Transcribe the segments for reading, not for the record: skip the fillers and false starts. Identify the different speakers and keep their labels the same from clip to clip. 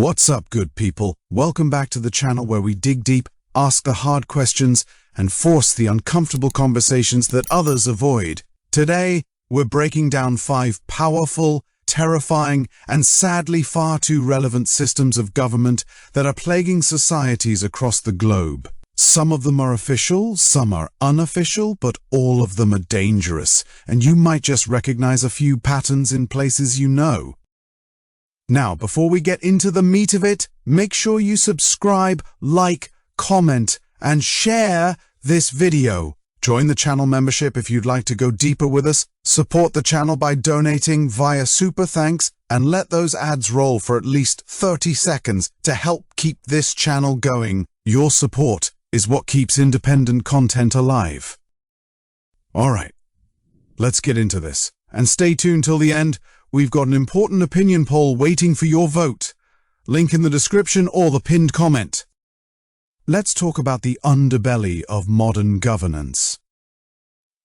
Speaker 1: What's up, good people? Welcome back to the channel where we dig deep, ask the hard questions, and force the uncomfortable conversations that others avoid. Today, we're breaking down 5 powerful, terrifying, and sadly far too relevant systems of government that are plaguing societies across the globe. Some of them are official, some are unofficial, but all of them are dangerous, and you might just recognize a few patterns in places you know. Now, before we get into the meat of it, make sure you subscribe, like, comment, and share this video. Join the channel membership if you'd like to go deeper with us. Support the channel by donating via Super Thanks, and let those ads roll for at least 30 seconds to help keep this channel going. Your support is what keeps independent content alive. Alright, let's get into this. And stay tuned till the end. We've got an important opinion poll waiting for your vote. Link in the description or the pinned comment. Let's talk about the underbelly of modern governance.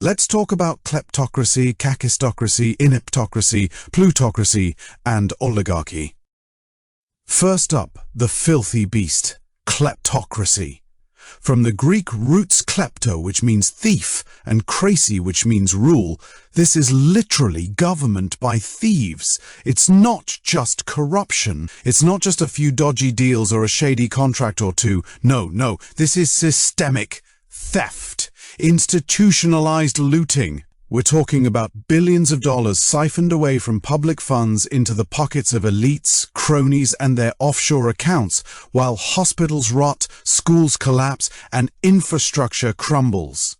Speaker 1: Let's talk about Kleptocracy, Kakistocracy, Ineptocracy, Plutocracy, and Oligarchy. First up, the filthy beast, Kleptocracy. From the Greek roots klepto, which means thief, and cracy, which means rule, this is literally government by thieves. It's not just corruption. It's not just a few dodgy deals or a shady contract or two. No, this is systemic theft, institutionalized looting. We're talking about billions of dollars siphoned away from public funds into the pockets of elites, cronies, and their offshore accounts, while hospitals rot, schools collapse, and infrastructure crumbles.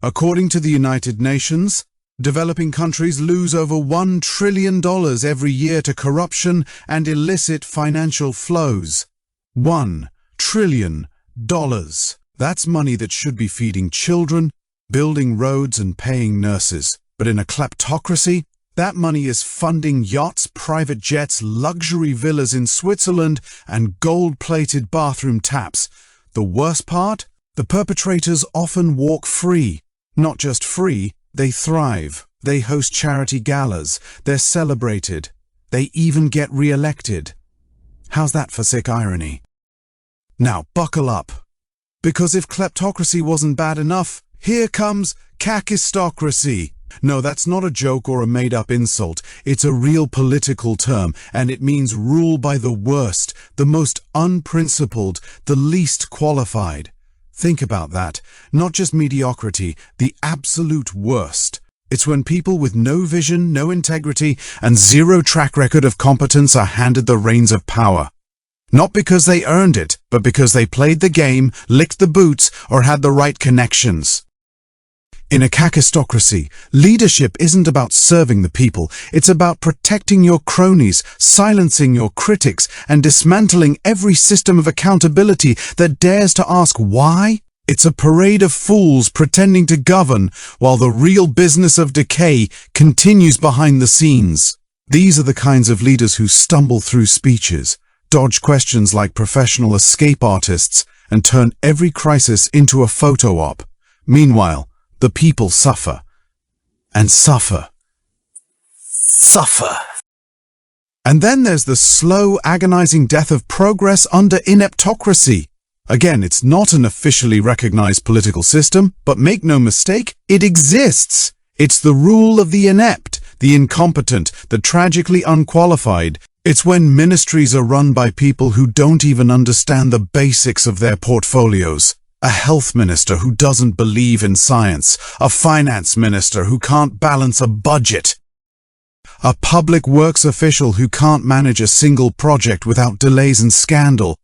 Speaker 1: According to the United Nations, developing countries lose over $1 trillion every year to corruption and illicit financial flows. $1 trillion. That's money that should be feeding children, building roads, and paying nurses. But in a kleptocracy, that money is funding yachts, private jets, luxury villas in Switzerland, and gold-plated bathroom taps. The worst part? The perpetrators often walk free. Not just free, they thrive. They host charity galas. They're celebrated. They even get re-elected. How's that for sick irony? Now, buckle up. Because if kleptocracy wasn't bad enough, here comes Kakistocracy. No, that's not a joke or a made-up insult. It's a real political term, and it means rule by the worst, the most unprincipled, the least qualified. Think about that. Not just mediocrity, the absolute worst. It's when people with no vision, no integrity, and zero track record of competence are handed the reins of power. Not because they earned it, but because they played the game, licked the boots, or had the right connections. In a kakistocracy, leadership isn't about serving the people. It's about protecting your cronies, silencing your critics, and dismantling every system of accountability that dares to ask why. It's a parade of fools pretending to govern while the real business of decay continues behind the scenes. These are the kinds of leaders who stumble through speeches, dodge questions like professional escape artists, and turn every crisis into a photo op. Meanwhile, the people suffer. And suffer. And then there's the slow, agonizing death of progress under ineptocracy. Again, it's not an officially recognized political system, but make no mistake, it exists. It's the rule of the inept, the incompetent, the tragically unqualified. It's when ministries are run by people who don't even understand the basics of their portfolios. A health minister who doesn't believe in science. A finance minister who can't balance a budget. A public works official who can't manage a single project without delays and scandal.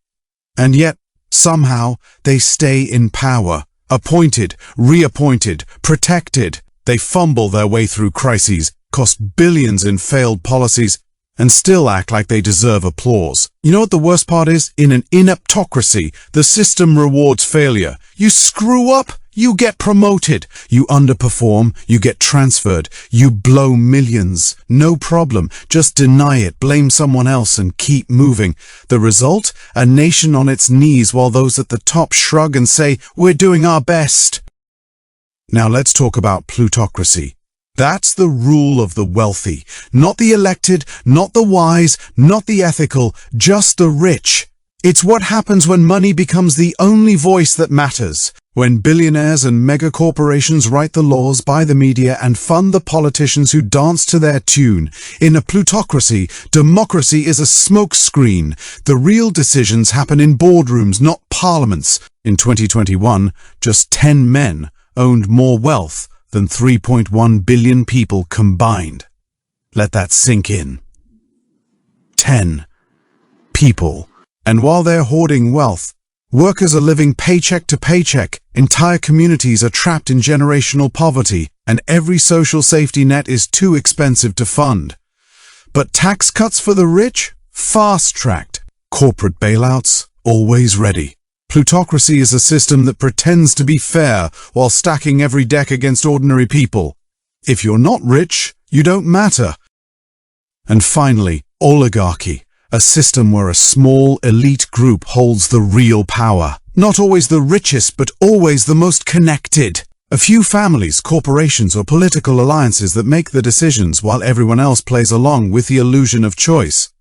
Speaker 1: And yet, somehow, they stay in power. Appointed, reappointed, protected. They fumble their way through crises, cost billions in failed policies, and still act like they deserve applause. You know what the worst part is? In an ineptocracy, the system rewards failure. You screw up, you get promoted. You underperform, you get transferred. You blow millions. No problem. Just deny it, blame someone else, and keep moving. The result? A nation on its knees while those at the top shrug and say, "We're doing our best." Now let's talk about plutocracy. That's the rule of the wealthy. Not the elected, not the wise, not the ethical, just the rich. It's what happens when money becomes the only voice that matters. When billionaires and megacorporations write the laws, buy the media, and fund the politicians who dance to their tune. In a plutocracy, democracy is a smokescreen. The real decisions happen in boardrooms, not parliaments. In 2021, just 10 men owned more wealth than 3.1 billion people combined. Let that sink in. 10 people. And while they're hoarding wealth, workers are living paycheck to paycheck, entire communities are trapped in generational poverty, and every social safety net is too expensive to fund. But tax cuts for the rich? Fast-tracked. Corporate bailouts? Always ready. Plutocracy is a system that pretends to be fair while stacking every deck against ordinary people. If you're not rich, you don't matter. And finally, oligarchy. A system where a small, elite group holds the real power. Not always the richest, but always the most connected. A few families, corporations, or political alliances that make the decisions while everyone else plays along with the illusion of choice.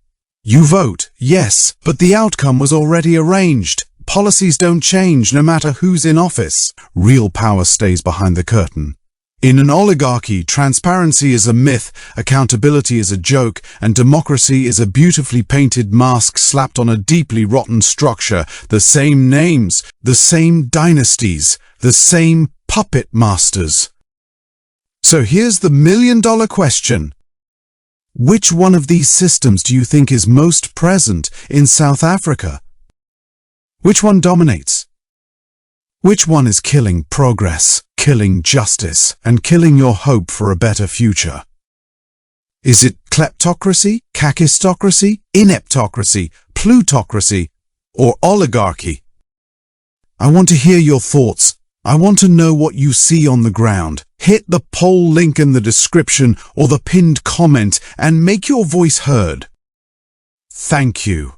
Speaker 1: You vote, yes, but the outcome was already arranged. Policies don't change no matter who's in office. Real power stays behind the curtain. In an oligarchy, transparency is a myth, accountability is a joke, and democracy is a beautifully painted mask slapped on a deeply rotten structure. The same names, the same dynasties, the same puppet masters. So here's the million-dollar question. Which one of these systems do you think is most present in South Africa? Which one dominates? Which one is killing progress, killing justice, and killing your hope for a better future? Is it kleptocracy, kakistocracy, ineptocracy, plutocracy, or oligarchy? I want to hear your thoughts. I want to know what you see on the ground. Hit the poll link in the description or the pinned comment and make your voice heard. Thank you.